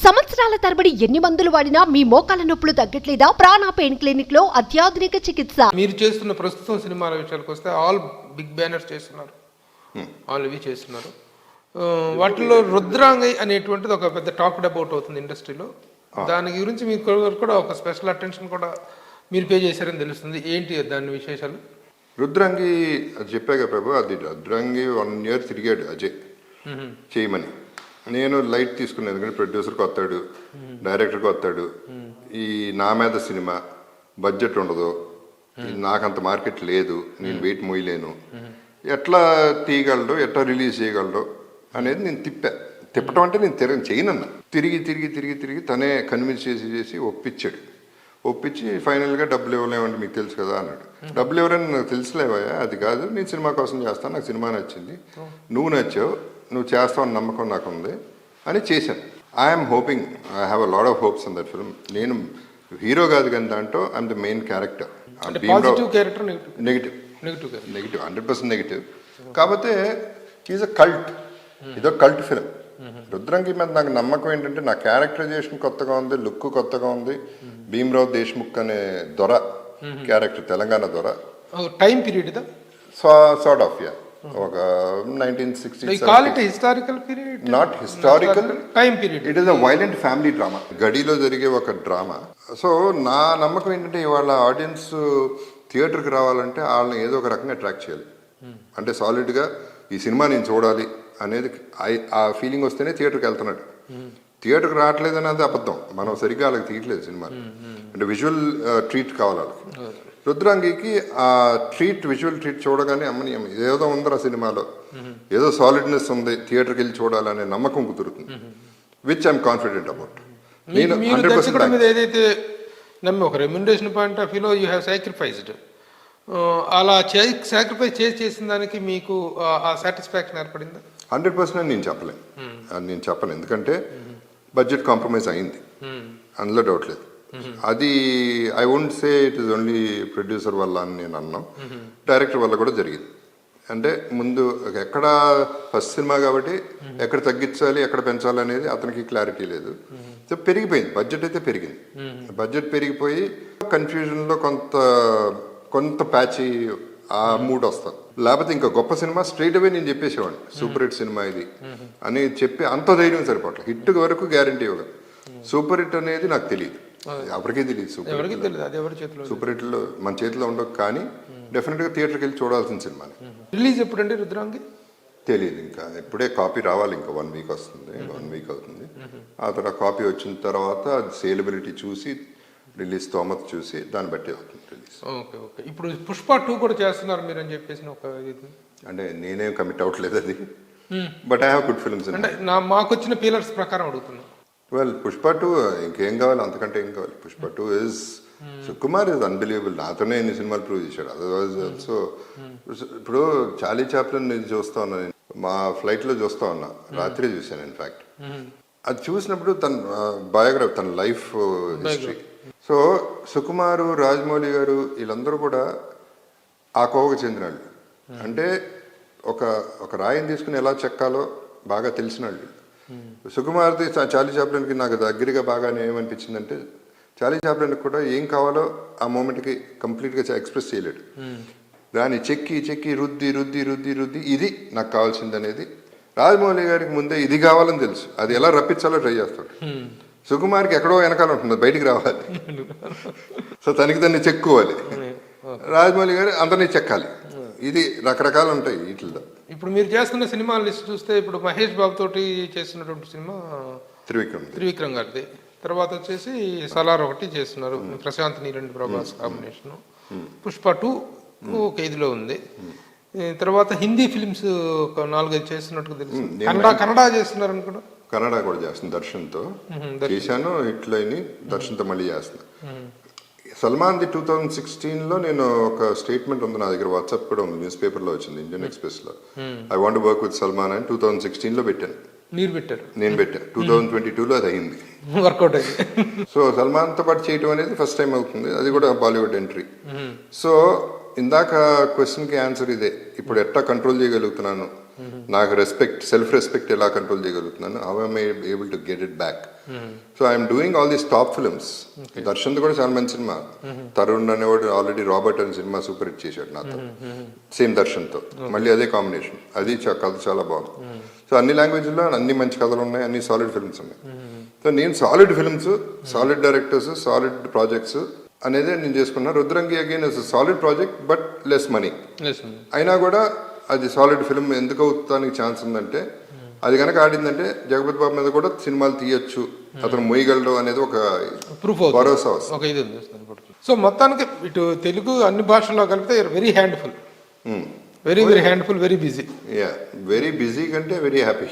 సంవత్సరాల తరబడి ఎన్ని మందులు వాడినా మీ మోకాల నొప్పులు తగ్గట్లేదా? ప్రాణ పెయిన్ క్లినిక్ లో అత్యాధునిక చికిత్స. మీరు చేస్తున్న ప్రస్తుతం సినిమాల విషయానికి వస్తే ఆల్ బిగ్ బ్యానర్స్ చేస్తున్నారు, ఆల్ ఇవి చేస్తున్నారు. వాటిలో రుద్రాంగై అనేటువంటిది ఒక పెద్ద టాక్డ్ అబౌట్ అవుతుంది ఇండస్ట్రీలో. దాని గురించి మీకు కూడా ఒక స్పెషల్ అటెన్షన్ కూడా మీరు పే చేశారని తెలుస్తుంది. ఏంటి దాని విశేషాలు? రుద్రాంగి అది చెప్పాక ప్రభు, అది రుద్రాంగి 1 year తిరిగాడు అజయ్ చేయమని. నేను లైట్ తీసుకున్నాను, ఎందుకంటే ప్రొడ్యూసర్కి వస్తాడు, డైరెక్టర్కి వస్తాడు. ఈ నా మీద సినిమా బడ్జెట్ ఉండదు, నాకంత మార్కెట్ లేదు, నేను వెయిట్ మోయలేను, ఎట్లా తీయగలడు, ఎట్లా రిలీజ్ చేయగలడు అనేది నేను తిప్పటం అంటే నేను చేయనన్నా. తిరిగి తనే కన్విన్స్ చేసి ఒప్పించి ఫైనల్గా డబ్బులు ఇవ్వలేమంటే మీకు తెలుసు కదా అన్నాడు. డబ్బులు ఎవరైనా నాకు తెలుసులేవా, అది కాదు, నేను సినిమా కోసం చేస్తాను, నాకు సినిమా నచ్చింది, నువ్వు నచ్చావు, నువ్వు చేస్తావని నమ్మకం నాకు ఉంది అని చేశాను. I'm hoping, I have a lot of hopes in that film. నేను హీరో కాదు కానీ దాంట్లో I'm the main character. Negative 100% negative. కాకపోతే ఈజ్ అ కల్ట్, ఇదో కల్ట్ ఫిల్మ్. రుద్రంగి మీద నాకు నమ్మకం ఏంటంటే నా క్యారెక్టరైజేషన్ కొత్తగా ఉంది, లుక్ కొత్తగా ఉంది. భీమ్రావ్ దేశ్ముఖ్ అనే దొర క్యారెక్టర్, తెలంగాణ దొర. టైం పీరియడ్ సార్ట్ ఆఫ్ ఒక 1960s. Historical period, not historical, time period. It is a violent family drama, గడిలో జరిగే ఒక డ్రామా. సో నా నమ్మకం ఏంటంటే ఇవాళ ఆడియన్స్ థియేటర్కి రావాలంటే వాళ్ళని ఏదో ఒక రకంగా అట్రాక్ట్ చేయాలి. అంటే సాలిడ్గా ఈ సినిమా నేను చూడాలి అనేది ఆ ఫీలింగ్ వస్తేనే థియేటర్కి వెళ్తున్నాడు. థియేటర్కి రావట్లేదు అనేది అబద్ధం, మనం సరిగ్గా వాళ్ళకి తీయట్లేదు సినిమా. అంటే విజువల్ ట్రీట్ కావాలి వాళ్ళకి. రుద్రాంగికి ఆ విజువల్ ట్రీట్ చూడగానే అమ్మని ఏదో ఉందరా సినిమాలో, ఏదో సాలిడ్నెస్ ఉంది, థియేటర్కి వెళ్ళి చూడాలనే నమ్మకం కుదురుతుంది, విచ్ ఐఎమ్ కాన్ఫిడెంట్ అబౌట్. నేను 100% ఏదైతే నమ్మి ఒక రెమ్యునరేషన్ పాయింట్ ఆఫ్ వ్యూలో యూ హ్యావ్ సాక్రిఫైస్డ్, అలా సాక్రిఫైస్ చేసిన దానికి మీకు ఆ సాటిస్ఫాక్షన్ ఏర్పడిందా? 100% నేను చెప్పను, ఎందుకంటే బడ్జెట్ కాంప్రమైజ్ అయింది, అందులో డౌట్ లేదు. అది I won't say it is only producer వల్ల అని నేను అన్నాం, డైరెక్టర్ వల్ల కూడా జరిగింది. అంటే ముందు ఎక్కడ ఫస్ట్ సినిమా కాబట్టి ఎక్కడ తగ్గించాలి ఎక్కడ పెంచాలి అనేది అతనికి క్లారిటీ లేదు. సో పెరిగిపోయింది, బడ్జెట్ అయితే పెరిగింది. బడ్జెట్ పెరిగిపోయి కన్ఫ్యూజన్లో కొంత ప్యాచీ ఆ మూడ్ వస్తుంది. లేకపోతే ఇంకా గొప్ప సినిమా స్ట్రైట్ అవే నేను చెప్పేసేవాడిని, సూపర్ హిట్ సినిమా ఇది అని చెప్పి అంత ధైర్యం సరిపోవట్లేదు. హిట్ వరకు గ్యారంటీ ఇవ్వగలరు, సూపర్ హిట్ అనేది నాకు తెలియదు, ఎవరికీ తెలియదు. సూపర్ హిట్ లో మన చేతిలో ఉండవు, కానీ డెఫినెట్ గా థియేటర్కి వెళ్ళి చూడాల్సిన సినిమా. రిలీజ్ ఎప్పుడంటే రుద్రాంగి తెలియదు, ఇంకా ఇప్పుడే కాపీ రావాలి, ఇంకా 1 week వస్తుంది, 1 week అవుతుంది. ఆ తర్వాత కాపీ వచ్చిన తర్వాత సేలబిలిటీ చూసి రిలీజ్ స్తోమత చూసి దాన్ని బట్టి అవుతుంది రిలీజ్. ఓకే. ఇప్పుడు పుష్ప 2 కూడా చేస్తున్నారు మీరు అని చెప్పేసి ఒక అంటే నేనేం కమిట్ అవ్వట్లేదు అది, but I have good films. అంటే మాకు వచ్చిన పిల్లర్స్ ప్రకారం అడుగుతున్నా. వెల్ పుష్ప 2 ఇంకేం కావాలి, అంతకంటే ఏం కావాలి. Pushpa 2 is Sukumar is unbelievable, నాతోనే ఎన్ని సినిమాలు ప్రూవ్ చేశాడు. అదర్వైజ్ ఆల్సో ఇప్పుడు చార్లీ చాప్లిన్ నేను చూస్తా ఉన్నా, మా ఫ్లైట్లో చూస్తా ఉన్నా, రాత్రి చూశాను ఇన్ఫాక్ట్. అది చూసినప్పుడు తన బయోగ్రఫీ, తన life history. So Sukumar, Rajamouli గారు వీళ్ళందరూ కూడా ఆ కోవకు చెందిన వాళ్ళు. అంటే ఒక రాయిని తీసుకుని ఎలా చెక్కాలో బాగా తెలిసిన వాళ్ళు. సుకుమార్ది చార్లీ చాప్లిన్కి నాకు దగ్గరగా బాగా ఏమనిపించిందంటే, చార్లీ చాప్లిన్కి కూడా ఏం కావాలో ఆ మూమెంట్కి కంప్లీట్గా ఎక్స్ప్రెస్ చేయలేడు. దాన్ని చెక్కి రుద్ది ఇది నాకు కావాల్సింది అనేది రాజమౌళి గారికి ముందే ఇది కావాలని తెలుసు, అది ఎలా రప్పించాలో ట్రై చేస్తాడు. సుకుమార్కి ఎక్కడో వెనకాల ఉంటుంది, బయటికి రావాలి, సో తనకి దాన్ని చెక్కుకోవాలి. రాజమౌళి గారు అందరినీ చెక్కాలి. ఇది రకరకాలు ఉంటాయి వీటిల్లో. ఇప్పుడు మీరు చేస్తున్న సినిమా లిస్ట్ చూస్తే ఇప్పుడు మహేష్ బాబు తోటి చేస్తున్నటువంటి సినిమా త్రివిక్రమ్ గారిది, తర్వాత వచ్చేసి సలార్ ఒకటి చేస్తున్నారు, ప్రశాంత్ నీల్ ప్రభాస్ కాంబినేషన్. పుష్ప 2 ఒక ఇదిలో ఉంది. తర్వాత హిందీ ఫిలిమ్స్ ఒక 4-5 చేస్తున్నట్టు తెలుసు. కన్నడ చేస్తున్నారు అనుకుంటా. కన్నడ కూడా చేస్తుంది, దర్శన్తో చేశాను, హిట్లు అయినాయి, దర్శన్తో మళ్ళీ చేస్తున్నా. సల్మాన్ది 2016లో నేను ఒక స్టేట్మెంట్ ఉంది నా దగ్గర, వాట్సాప్ కూడా ఉంది, న్యూస్ పేపర్లో వచ్చింది, ఇండియన్ ఎక్స్ప్రెస్లో. I want work with Salman అని 2016లో పెట్టాను. నేను పెట్టాను 2022లో అది అయింది, వర్కౌట్ అయింది. సో సల్మాన్తో పాటు చేయటం అనేది ఫస్ట్ టైం అవుతుంది, అది కూడా బాలీవుడ్ ఎంట్రీ. సో ఇందాక క్వశ్చన్కి ఆన్సర్ ఇదే, ఇప్పుడు ఎట్లా కంట్రోల్ చేయగలుగుతున్నాను, నాకు సెల్ఫ్ రెస్పెక్ట్ ఎలా కంట్రోల్ చేయగలుగుతున్నాను, how I able to get it back. So I'm doing all these top films. Darshan కూడా చాలా మంచి సినిమా. తరుణ్ అనేవాడు ఆల్రెడీ రాబర్ట్ అనే సినిమా సూపర్ హిట్ చేశాడు నాతో, సేమ్ దర్శన్తో, మళ్ళీ అదే కాంబినేషన్. అది కథ చాలా బాగుంది. సో అన్ని లాంగ్వేజ్లో అన్ని మంచి కథలు ఉన్నాయి, అన్ని సాలిడ్ ఫిల్మ్స్ ఉన్నాయి. సో నేను solid films, solid directors, solid projects అనేది నేను చేసుకున్నా. Rudrangi again is solid project but less money. అయినా కూడా అది సాలిడ్ ఫిల్మ్ ఎందుకు అవుతానికి ఛాన్స్ ఉందంటే, అది కనుక ఆడిందంటే జగపతి బాబు మీద కూడా సినిమాలు తీయొచ్చు, అతను మొయ్యగలడు అనేది ఒక ప్రూఫ్, భరోసా. సో మొత్తానికి ఇటు తెలుగు అన్ని భాషల్లో కలిపితే very handful, very handful, very busy. Yeah, very busy కంటే వెరీ హ్యాపీ.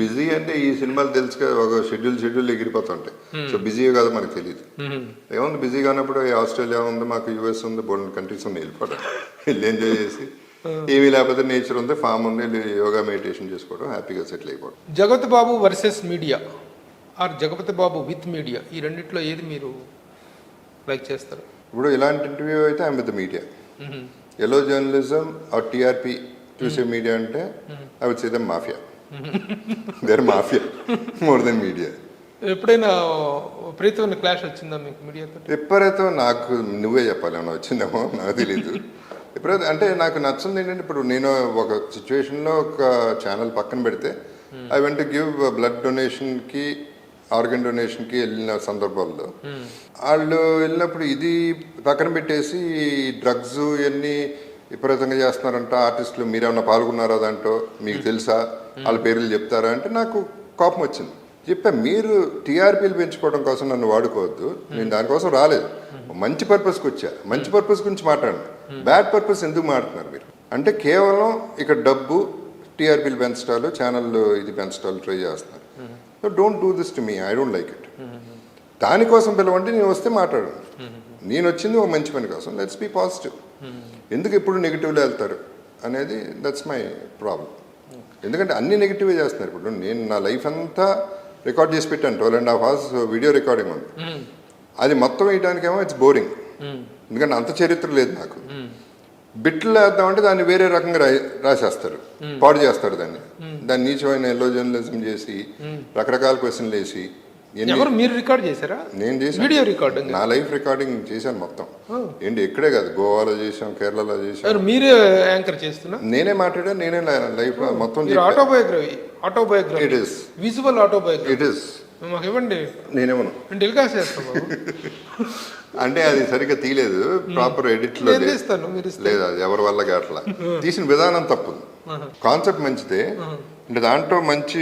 బిజీ అంటే ఈ సినిమాలు తెలుసు కదా, ఒక షెడ్యూల్ ఎగిరిపోతుంటాయి. సో బిజీ కాదు మనకు తెలియదు. ఏముంది బిజీ కానప్పుడు ఆస్ట్రేలియా ఉంది, మాకు యూఎస్ ఉంది, బోల్డ్ కంట్రీస్ ఉంది, వెళ్ళిపోవడం, వెళ్ళి ఎంజాయ్ చేసి, ఏమీ లేకపోతే నేచర్ ఉంది, ఫామ్ ఉంది, యోగా మెడిటేషన్ చేసుకోవడం, హ్యాపీగా సెటిల్ అయిపోవడం. Jagapathi Babu versus media or Jagapathi Babu with media, ఈ రెండిట్లో ఏది మీరు లైక్ చేస్తారు? ఇప్పుడు ఇలాంటి ఇంటర్వ్యూ అయితే I'm with media. Yellow journalism or TRP చూసే మీడియా అంటే I would say them mafia. Their mafia more than media. ఎప్పుడైనా విపరీతమైన క్లాష్ వచ్చిందా మీకు మీడియాతో? ఎప్పుడైతే నాకు నువ్వే చెప్పాలి, ఏమన్నా వచ్చిందేమో నాకు తెలీదు. ఎప్పుడైతే అంటే నాకు నచ్చింది ఏంటంటే, ఇప్పుడు నేను ఒక సిచ్యువేషన్లో ఒక ఛానల్ పక్కన పెడితే I went to give blood డొనేషన్కి, ఆర్గన్ డొనేషన్కి వెళ్ళిన సందర్భాల్లో వాళ్ళు వెళ్ళినప్పుడు ఇది పక్కన పెట్టేసి డ్రగ్స్ ఇవన్నీ విపరీతంగా చేస్తున్నారంట, ఆర్టిస్టులు మీరేమన్నా పాల్గొన్నారా దాంట్లో, మీకు తెలుసా, వాళ్ళ పేర్లు చెప్తారా అంటే నాకు కోపం వచ్చింది. చెప్పా, మీరు టీఆర్పీలు పెంచుకోవడం కోసం నన్ను వాడుకోవద్దు, నేను దానికోసం రాలేదు, మంచి పర్పస్కి వచ్చా, మంచి పర్పస్ గురించి మాట్లాడండి. బ్యాడ్ పర్పస్ ఎందుకు మాట్లాడుతున్నారు మీరు అంటే, కేవలం ఇక్కడ డబ్బు, టీఆర్పీలు పెంచడాలు, ఛానళ్ళు ఇది పెంచడాలు ట్రై చేస్తున్నారు. So don't do this to me, I don't like it. దానికోసం పిలవండి, నేను వస్తే మాట్లాడండి. నేను వచ్చింది ఒక మంచి పని కోసం, లెట్స్ బీ పాజిటివ్. ఎందుకు ఎప్పుడు నెగిటివ్లో వెళ్తారు అనేది దట్స్ మై ప్రాబ్లం. ఎందుకంటే అన్ని నెగిటివే చేస్తున్నారు. ఇప్పుడు నేను నా లైఫ్ అంతా రికార్డ్ చేసి పెట్టాను, 12.5 hours వీడియో రికార్డింగ్ ఉంది. అది మొత్తం వేయడానికేమో ఇట్స్ బోరింగ్, ఎందుకంటే అంత చరిత్ర లేదు నాకు. బిట్లు వేద్దామంటే దాన్ని వేరే రకంగా రాసేస్తారు, పాడు చేస్తారు దాన్ని నీచమైన ఎల్లో జర్నలిజం చేసి రకరకాల క్వశ్చన్లు వేసి. మీరు రికార్డ్ చేశారా? నేను చేశాను, వీడియో రికార్డింగ్, నా లైఫ్ రికార్డింగ్ చేశాను మొత్తం. ఏంటి ఎక్కడే కాదు, గోవాలో చేసాం, కేరళలో చేసాం. మీరే యాంకర్ చేస్తున్నా, నేనే మాట్లాడా, నేనే లైఫ్ మొత్తం. Autobiography it is visual autobiography. It is. మాకు ఇవ్వండి, నేనేమను టెలికాస్ట్ చేస్తాం. అంటే అది సరిగ్గా తీయలేదు, ప్రాపర్ ఎడిట్ లో లేదు, అది ఎవరి వల్ల అట్లా తీసిన విధానం తప్పు. కాన్సెప్ట్ మంచిదే, అంటే దాంట్లో మంచి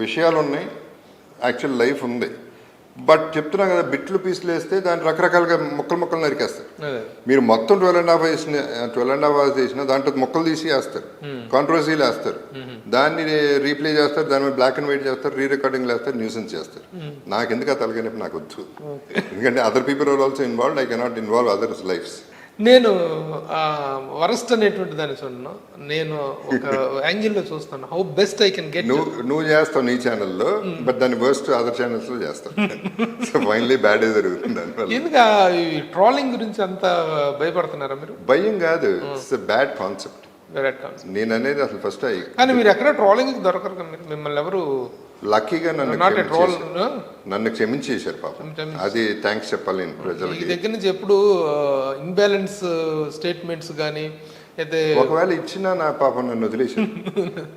విషయాలు ఉన్నాయి, యాక్చువల్ లైఫ్ ఉంది. బట్ చెప్తున్నా కదా, బిట్లు పీసులు వేస్తే దాన్ని రకరకాలుగా ముక్కలు నరికేస్తారు. మీరు మొత్తం 12.5 hours చేసిన దాంట్లో మొక్కలు తీసి వేస్తారు, కాంట్రవర్సీలు వేస్తారు, దాన్ని రీప్లే చేస్తారు, దాని మీద బ్లాక్ అండ్ వైట్ చేస్తారు, రీ రికార్డింగ్లు వేస్తారు, న్యూసెన్స్ చేస్తారు. నాకు ఎందుకు ఆ తలకైనప్పుడు నాకు వద్దు, ఎందుకంటే other people are also involved, I cannot involve others lifes. నేను వరస్ట్ అనేటువంటి దాన్ని చూడను, నేను ఒక యాంగిల్లో చూస్తాను, how best I can get. నువ్వు చేస్తావు నీ ఛానల్లో, బట్ దాన్ని వర్స్ట్ అదర్ ఛానల్స్ లో చేస్తావు. సో ఫైనలీ బ్యాడ్ జరుగుతుంది దానివల్ల. ఎందుకు ఈ ట్రోలింగ్ గురించి అంత భయపడుతున్నారా మీరు? భయం కాదు, ఇట్స్ ఎ బ్యాడ్ కాన్సెప్ట్. నేను అనేది అసలు ఫస్ట్ కానీ మీరు ఎక్కడ ట్రోలింగ్ దొరకరు కదా, మిమ్మల్ని ఎవరు లక్కీగా నన్ను క్షమించేశారు పాపం, అది థ్యాంక్స్ చెప్పాలి ప్రజలకి. ఈ దగ్గర నుంచి ఎప్పుడు ఇన్బ్యాలెన్స్ స్టేట్మెంట్స్ కానీ అయితే ఒకవేళ ఇచ్చినా నా పాపం నన్ను వదిలేశారు.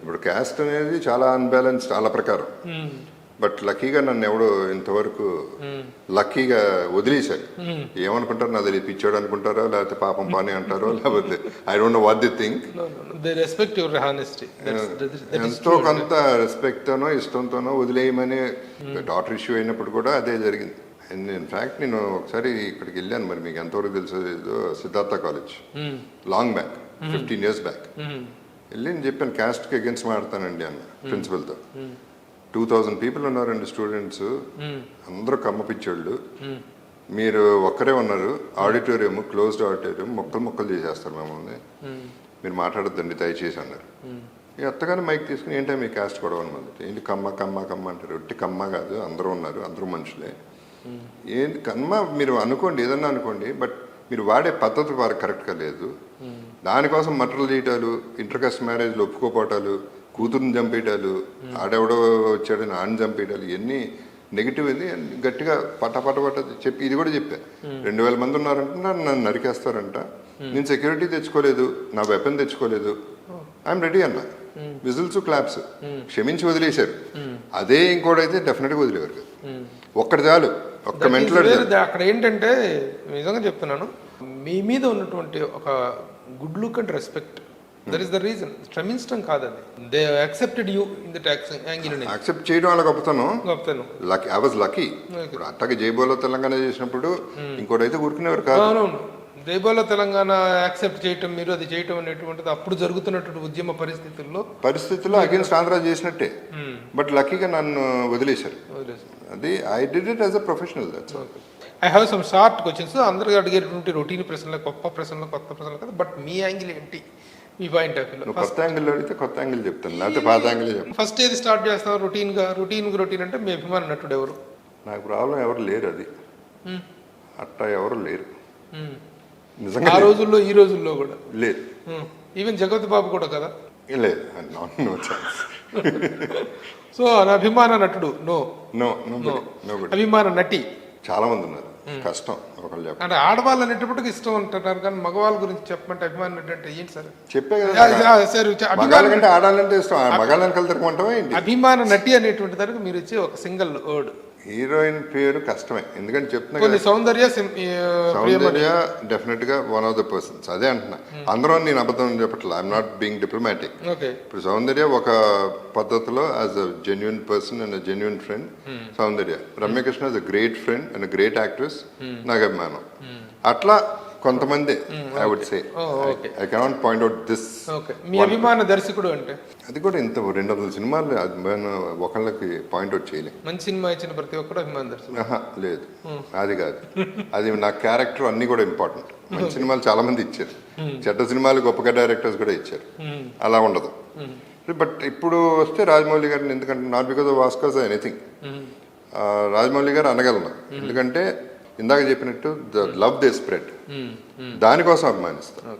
ఇప్పుడు క్యాస్ట్ అనేది చాలా అన్బ్యాలెన్స్ చాలా ప్రకారం, బట్ లక్కీగా నన్ను ఎవడో ఇంతవరకు లక్కీగా వదిలేశారు. ఏమనుకుంటారు నాకు తెలియదు, పిచ్చాడు అనుకుంటారో లేకపోతే పాపం పాని అంటారో, లేకపోతే I don't know what the think. ఎంతో కొంత రెస్పెక్ట్తోనో ఇష్టంతోనో వదిలేయమని డాటర్ ఇష్యూ అయినప్పుడు కూడా అదే జరిగింది. ఇన్ఫ్యాక్ట్ నేను ఒకసారి ఇక్కడికి వెళ్ళాను, మరి మీకు ఎంతవరకు తెలుసు, Siddhartha college long back 15 years back వెళ్ళి నేను చెప్పాను, క్యాస్ట్కి అగేన్స్ట్ మాడతానండి అన్న ప్రిన్సిపల్తో. 2000 people ఉన్నారండి స్టూడెంట్స్, అందరూ కమ్మ పిచ్చోళ్ళు, మీరు ఒక్కరే ఉన్నారు, ఆడిటోరియం క్లోజ్డ్ ఆడిటోరియం, మొక్కలు చేసేస్తారు మమ్మల్ని, మీరు మాట్లాడొద్దండి దయచేసి అన్నారు. ఎత్తగానే మైక్ తీసుకుని ఏంటో మీ క్యాస్ట్ గొడవ అనమాట, ఏంటి కమ్మ అంటారు. ఒట్టి కమ్మ కాదు, అందరూ ఉన్నారు, అందరూ మనుషులే. ఏంటి కమ్మ మీరు అనుకోండి, ఏదన్నా అనుకోండి, బట్ మీరు వాడే పద్ధతి వారికి కరెక్ట్గా లేదు. దానికోసం మటర్లు చేయటాలు, ఇంటర్కాస్ట్ మ్యారేజ్లు ఒప్పుకోపోవటాలు, కూతురుని చంపేయటాలు, ఆడెవడో వచ్చాడని ఆడిని చంపేయటాలు, ఇవన్నీ నెగిటివ్. ఇది గట్టిగా పట్ట చెప్పి ఇది కూడా చెప్పా. 2000 మంది ఉన్నారంటే నన్ను నరికేస్తారంట, నేను సెక్యూరిటీ తెచ్చుకోలేదు, నా వెపన్ తెచ్చుకోలేదు, ఐఎమ్ రెడీ అన్న. విజిల్స్ క్లాప్స్ క్షమించి వదిలేశారు. అదే ఇంకోటైతే డెఫినెట్గా వదిలేవారు కదా. ఒక్కటి చాలు, ఒక్క మెంటల్. అక్కడ ఏంటంటే నిజంగా చెప్తున్నాను, మీ మీద ఉన్నటువంటి ఒక good look and respect, that is the reason. శ్రమించడం కాదండి, they accepted you in that angle. Accept చేయడం వల్ల గొప్పతనం. Lucky, I was lucky. ఇప్పుడు అట్టకి జైబోలో తెలంగాణ చేసినప్పుడు ఇంకోటైతే ఊరుకునేవారు కాదు. అవునవును, జైబోలో తెలంగాణ యాక్సెప్ట్ చేయటం, మీరు అది చేయటం అనేటువంటిది అప్పుడు జరుగుతున్నటువంటి ఉద్యమ పరిస్థితుల్లో అగేన్స్ట్ ఆంధ్ర చేసినట్టే. బట్ లక్కీగా నన్ను వదిలేశారు. అది I did it as a professional. I have some short questions. అందరూ అడిగేటువంటి రొటీన్ ప్రశ్నలు, కొత్త ప్రశ్నలు కదా. బట్ మీ యాంగిల్ ఏంటి, మీ పాయింట్ ఆఫ్ వ్యూలో? కొత్త యాంగిల్ అడిగితే కొత్త యాంగిల్ చెప్తాను, లేకపోతే పాత యాంగిల్ చెప్తాను. ఫస్ట్ ఏది స్టార్ట్ చేస్తాం? రొటీన్ అంటే మీ అభిమాన నటుడు ఎవరు? నాకు ప్రాబ్లం ఎవరు లేరు, అది అట్టా ఎవరు లేరు నిజంగా. ఆ రోజుల్లో ఈ రోజుల్లో కూడా లేదు. ఈవెన్ జగత్ బాబు కూడా కదా? లేదు, నో ఛాన్స్. సో అభిమాన నటుడు నో. అభిమాన నటి చాలా మంది ఉన్నారు, కష్టం ఒకళ్ళు చెప్పండి. అంటే ఆడవాళ్ళు అనేటప్పటికి ఇష్టం అంటున్నారు, కానీ మగవాళ్ళ గురించి చెప్పమంటే అభిమాన నటి అంటే ఏంటి సార్? చెప్పే కదా, మగాళ్ళకంటే ఆడాలంటే ఇష్టం, మగాళ్ళని కలితరమంటావా ఏంటి? అభిమాన నటి అనేటువంటి దానికి మీరు ఇచ్చే ఒక సింగిల్ వర్డ్. హీరోయిన్ పేరు కష్టమే, ఎందుకంటే చెప్తున్నా సౌందర్య డెఫినెట్ గా వన్ ఆఫ్ ద పర్సన్స్. అదే అంటున్నా, అందరూ నేను అబద్ధం చెప్పట్లా, ఐఎమ్ నాట్ బీయింగ్ డిప్లొమాటిక్. ఇప్పుడు సౌందర్య ఒక పద్ధతిలో as a genuine person and genuine friend Soundarya. Ramya Krishna is a great friend and great actress, నాకు అభిమానం. అట్లా కొంతమంది I would say, I cannot point out this. మీ అభిమాన దర్శకుడు అంటే అది కూడా ఇంత 200 సినిమాలు ఒకళ్ళకి పాయింట్ అవుట్ చేయలేదు. మంచి సినిమా ఇచ్చిన ప్రతి ఒక్కరు అభిమాన దర్శకుడు లేదు, అది కాదు. అది నా క్యారెక్టర్ అన్ని కూడా ఇంపార్టెంట్. మంచి సినిమాలు చాలా మంది ఇచ్చారు, చెడ్డ సినిమాలు గొప్పగా డైరెక్టర్స్ కూడా ఇచ్చారు, అలా ఉండదు. బట్ ఇప్పుడు వస్తే రాజమౌళి గారిని, ఎందుకంటే not because of Oscars anything, Rajamouli గారు అనగలను. ఎందుకంటే ఇందాక చెప్పినట్టు ద లవ్ దే స్ప్రెడ్, దానికోసం అభిమానిస్తాను,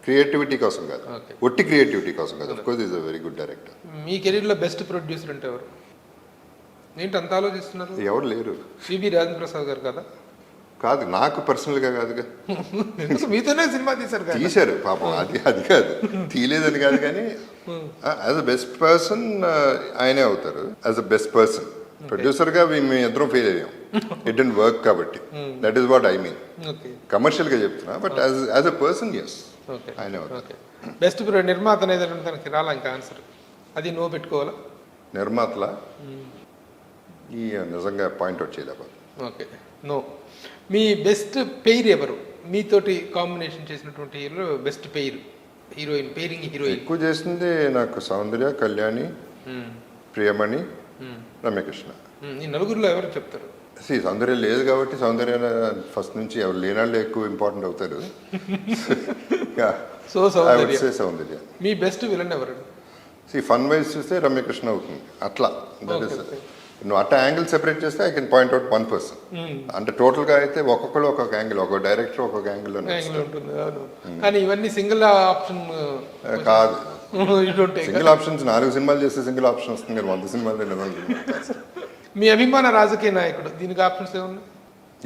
క్రియేటివిటీ కోసం కాదు, ఒట్టి క్రియేటివిటీ కోసం కాదు. Of course is a very good director. Me career లో బెస్ట్ ప్రొడ్యూసర్ అంటే ఎవరు? ఏంటి అంత ఆలోచిస్తున్నారు? ఎవరు లేరు. సిబి రాజేంద్ర ప్రసాద్ గారు కదా? కాదు, నాకు పర్సనల్ గా కాదుగా, మీతోనే సినిమా తీశారు పాపం. అది కాదు, తీయలేదని కాదు, కానీ యాజ్ అ బెస్ట్ పర్సన్ ఆయనే అవుతారు. As a best person producer గా మేము ఇద్దరం ఫెయిల్ అయ్యాం, ఇట్ డెంట్ వర్క్. కాబట్టి that is what I mean. Commercial గా చెప్తున్నా, but as a person is ఆయన. బెస్ట్ నిర్మాత అనేది తనకి రాలా ఇంకా ఆన్సర్, అది నో పెట్టుకోవాలా? నిర్మాతల ఈ నిజంగా పాయింట్అవుట్ చేయలేకపోతే ఓకే నో. మీ బెస్ట్ పెయిర్ ఎవరు? మీతోటి కాంబినేషన్ చేసినటువంటి hero best pair, heroine pairing heroine ఎక్కువ చేసింది నాకు సౌందర్య, కళ్యాణి, ప్రియమణి, రమ్యకృష్ణ. ఈ నలుగురిలో ఎవరు చెప్తారు? సౌందర్య లేదు కాబట్టి సౌందర్య ఫస్ట్ నుంచి ఎవరు లేనాళ్ళు ఎక్కువ ఇంపార్టెంట్ అవుతారు. సో సౌందర్య. మీ బెస్ట్ విలన్ ఎవరు? ఫన్ వైజ్ చూస్తే రమ్యకృష్ణ అవుతుంది. అట్లా దట్ ఇస్, నువ్వు అట్లా యాంగిల్ సెపరేట్ చేస్తే I can point out one person. అంటే టోటల్ గా అయితే ఒక్కొక్కరు ఒక్కొక్క యాంగిల్, ఒక్కొక్క డైరెక్టర్ ఒక్కొక్క యాంగిల్ ఉంటుంది. కానీ ఇవన్నీ సింగిల్ ఆప్షన్ కాదు. సింగిల్ ఆప్షన్స్ 4 సినిమాలు చేస్తే సింగిల్ ఆప్షన్ వస్తుంది కానీ 100 సినిమాలు. మీ అభిమాన రాజకీయ నాయకుడు, దీనికి ఆప్షన్స్ ఏమన్నా?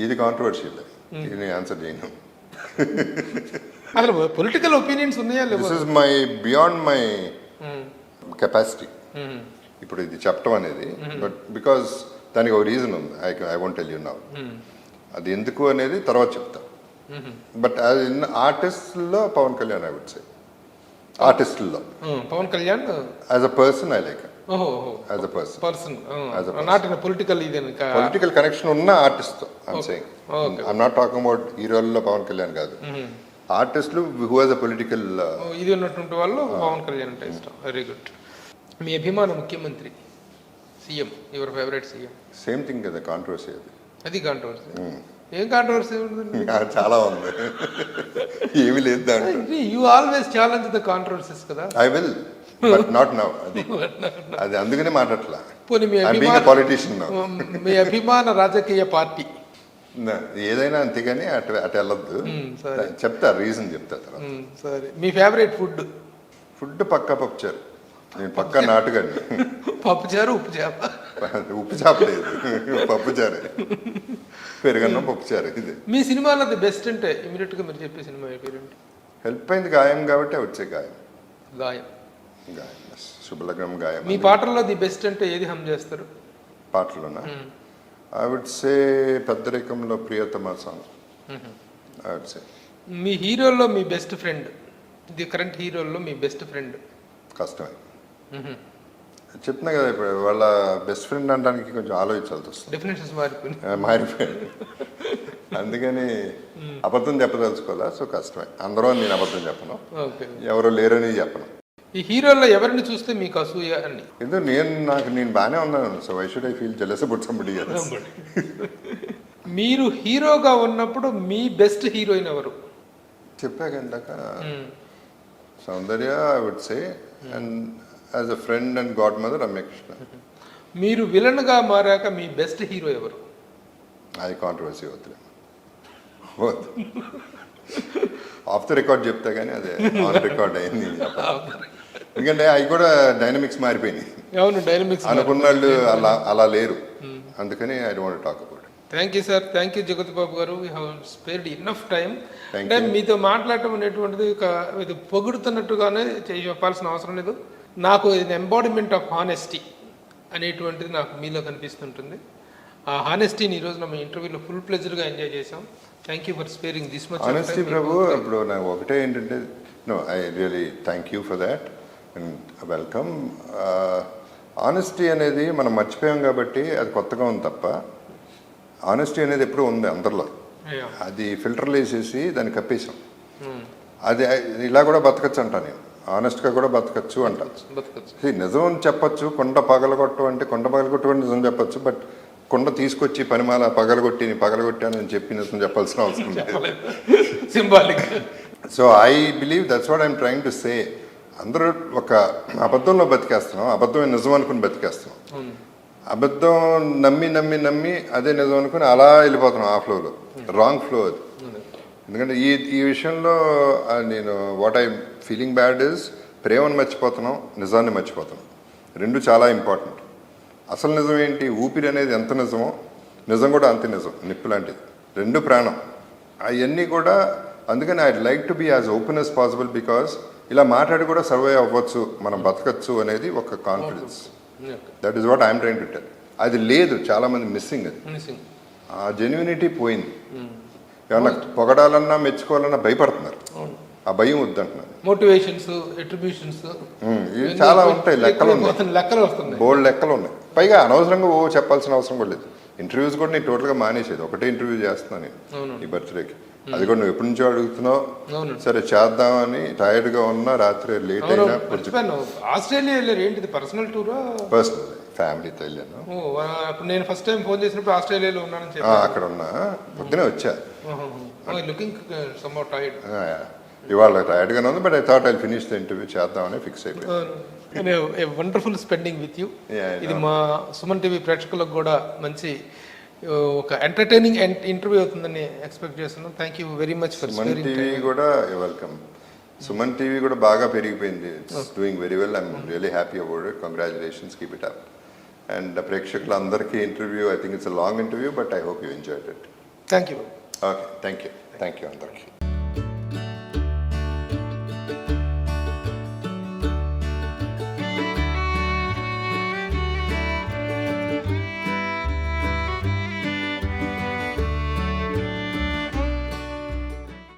ఇది కాంట్రవర్షియల్, ఇది ఆన్సర్ చేయను. అసలు పొలిటికల్ ఒపీనియన్స్ ఉన్నాయా? This is my beyond my capacity ఇప్పుడు ఇది చెప్పడం అనేది. బట్ బికాస్ దానికి ఒక రీజన్ ఉంది, I won't tell you now. అది ఎందుకు అనేది తర్వాత చెప్తా. బట్ ఇన్ ఆర్టిస్ట్లో Pawan Kalyan I would say. ఆర్టిస్టుల్లో Pawan Kalyan as a person I like. As a person not in political political connection ఉన్న ఆర్టిస్ట్ తో I'm saying. I'm not talking about హీరోల్లో పవన్ కళ్యాణ్ కాదు, ఆర్టిస్టులు హూ హాజ్ అ పొలిటికల్ ఇది ఉన్నటువంటి వాళ్ళు పవన్ కళ్యాణ్ అంటే ఇష్టం. Very good. మీ అభిమాన ముఖ్యమంత్రి, CM, your favourite CM? Same thing కదా, కాంట్రవర్సీ అది కాంట్రవర్సీ. ఏం కాంట్రవర్సీ ఉంటుంది? చాలా ఉంది, ఏమీ లేదు దాంట్లో. You always challenge the controversies కదా. I will but not now. అది అందుకనే మాట్లాడట్లా. పోనీ మీ పొలిటీషియన్. మీ అభిమాన రాజకీయ పార్టీ? ఏదైనా అంతేగాని అటు అటు వెళ్ళొద్దు. సరే చెప్తా, రీజన్ చెప్తా తర్వాత. సరే మీ ఫేవరెట్ ఫుడ్? ఫుడ్ పక్కా పప్పుచారు. నేను పక్కా నాటుగాడిని. పప్పుచారు, ఉప్పు చేప? ఉప్పు చేప లేదు, పప్పుచారే. పెరుగన్నం పప్పుచారు ఇది. మీ సినిమాలో ది బెస్ట్ అంటే ఇమీడియట్ గా మీరు చెప్పే సినిమా పేరేంటి? హెల్ప్ అయింది గాయం కాబట్టి వచ్చే గాయం. గాయం. గాయం, శుభలగ్నం గాయం. మీ పాటల్లో ది బెస్ట్ అంటే ఏది హమ్ చేస్తారు? పాటలోనా? ఐ వుడ్ సే పెద్దరికంలో Priyathama song. I would say. మీ హీరోల్లో మీ బెస్ట్ ఫ్రెండ్, ది కరెంట్ హీరోల్లో మీ బెస్ట్ ఫ్రెండ్? కష్టమే. చెప్తున్నా కదా, ఇప్పుడు వాళ్ళ బెస్ట్ ఫ్రెండ్ అనడానికి కొంచెం ఆలోచించాల్సి వస్తుంది. డెఫినేషన్స్ మారిపోయాడు. అందుకని అబద్ధం చెప్పదలుచుకోవాలా, సో కష్టమే. అందరూ నేను అబద్ధం చెప్పను, ఎవరో లేరని చెప్పను. ఈ హీరోల్లో ఎవరిని చూస్తే మీకు అసూయ అని? ఎందుకు నేను బాగానే ఉన్నాను, so why should I feel jealous about somebody else? మీరు హీరోగా ఉన్నప్పుడు మీ బెస్ట్ హీరోయిన్ ఎవరు? చెప్పాక ఇందాక Soundarya I would say, and as a friend and godmother Ramya Krishna. మీరు విలన్ గా మారాక మీ బెస్ట్ హీరో ఎవరు? అది కాంట్రవర్సీ వద్దులే, ఆఫ్ ద రికార్డ్ చెప్తా కానీ అదే ఆన్ రికార్డ్ అయింది. ఎందుకంటే అవి కూడా డైనమిక్స్ మారిపోయినాయి. అవును, డైనమిక్స్ అనుకున్న వాళ్ళు అలా లేరు, అందుకని I don't talk about. Thank you sir, thank you జగత్ బాబు గారు. We have spared enough time. అంటే మీతో మాట్లాడటం అనేటువంటిది ఇది పొగుడుతున్నట్టుగానే చెప్పాల్సిన అవసరం లేదు. నాకు ఇది ఎంబాడిమెంట్ ఆఫ్ హానెస్టీ అనేటువంటిది నాకు మీలో కనిపిస్తుంటుంది. ఆ హానెస్టీని ఈరోజు ನಮ್ಮ ఇంటర్వ్యూలో ఫుల్ ప్లెజర్గా ఎంజాయ్ చేసాం. Thank you for sparing this much honesty Prabhu. ఇప్పుడు నాకు ఒకటే ఏంటంటే, no I really thank you for that and welcome. Honesty అనేది మనం మర్చిపోయాం కాబట్టి అది కొత్తగా ఉంది తప్ప, హానెస్టీ అనేది ఎప్పుడూ ఉంది అందరిలో. అది ఫిల్టర్లు వేసేసి దాన్ని కప్పేసాం. అది ఇలా కూడా బతకచ్చు అంట, నేను ఆనెస్ట్గా కూడా బతకచ్చు అంట. నిజం చెప్పచ్చు, కొండ పగలగొట్టు అంటే కొండ పగలగొట్టు నిజం చెప్పచ్చు, బట్ కొండ తీసుకొచ్చి పనిమాల పగలగొట్టాను అని చెప్పి నిజం చెప్పాల్సిన అవసరం లేదు. So I believe that's what I'm trying to say. అందరూ ఒక అబద్ధంలో బతికేస్తున్నాం, అబద్ధమే నిజం అనుకుని బతికేస్తున్నాం. అబద్ధం నమ్మి నమ్మి నమ్మి అదే నిజం అనుకుని అలా వెళ్ళిపోతున్నాం ఆ ఫ్లోలో. రాంగ్ ఫ్లో అది. ఎందుకంటే ఈ విషయంలో నేను what I feeling bad is, ప్రేమను మర్చిపోతున్నాం, నిజాన్ని మర్చిపోతున్నాం. రెండు చాలా ఇంపార్టెంట్. అసలు నిజం ఏంటి? ఊపిరి అనేది ఎంత నిజమో నిజం కూడా అంతే నిజం, నిప్పు లాంటిది. రెండు ప్రాణం. అవన్నీ కూడా అందుకని I like to be as open as possible, because ఇలా మాట్లాడి కూడా సర్వైవ్ అవ్వచ్చు, మనం బతకచ్చు అనేది ఒక confidence. That is what I'm trying to tell. అది లేదు, చాలా మంది మిస్సింగ్ అది. ఆ జెన్యూనిటీ పోయింది. ఏమన్నా పొగడాలన్నా మెచ్చుకోవాలన్నా భయపడుతున్నారు. ఆ భయం వద్దంటున్నారు. మోటివేషన్స్, అట్రిబ్యూషన్స్ ఇవి చాలా ఉంటాయి, లెక్కలు వస్తున్నాయి, బోల్డ్ లెక్కలు ఉన్నాయి. పైగా అనవసరంగా చెప్పాల్సిన అవసరం కూడా లేదు. ఇంటర్వ్యూస్ కూడా నేను టోటల్గా మానేసేది. ఒకటే ఇంటర్వ్యూ చేస్తున్నాను నేను ఈ బర్త్డేకి. అది కూడా నువ్వు ఎప్పటి నుంచో అడుగుతున్నావు, సరే చేద్దామని. టైర్డ్గా ఉన్నా, రాత్రి లేట్ అయినా. ఆస్ట్రేలియా వెళ్ళారు, ఏంటిది పర్సనల్ టూరా? పర్సనల్, ఫ్యామిలీతో వెళ్ళాను. నేను ఫస్ట్ టైం ఫోన్ చేసినప్పుడు ఆస్ట్రేలియాలో ఉన్నానని అక్కడ ఉన్నా, పొద్దునే వచ్చా. Looking some how tired. ఇవాళ టైర్డ్గానే ఉంది, but I thought I finish the interview చేద్దామని ఫిక్స్ అయిపోయింది. Wonderful spending with you. ఇది మా సుమన్ టీవీ ప్రేక్షకులకు కూడా మంచి ఒక ఎంటర్టైనింగ్ ఇంటర్వ్యూ అవుతుందని ఎక్స్పెక్ట్ చేస్తున్నాం. Thank you very much for Suman TV కూడా వెల్కమ్. సుమన్ టీవీ కూడా బాగా పెరిగిపోయింది. It's doing very well. I'm really happy about it. Congratulations, keep it up. And ప్రేక్షకులందరికీ interview, I think it's a long interview, but I hope you enjoyed it. Thank you. Okay, thank you అందరికీ.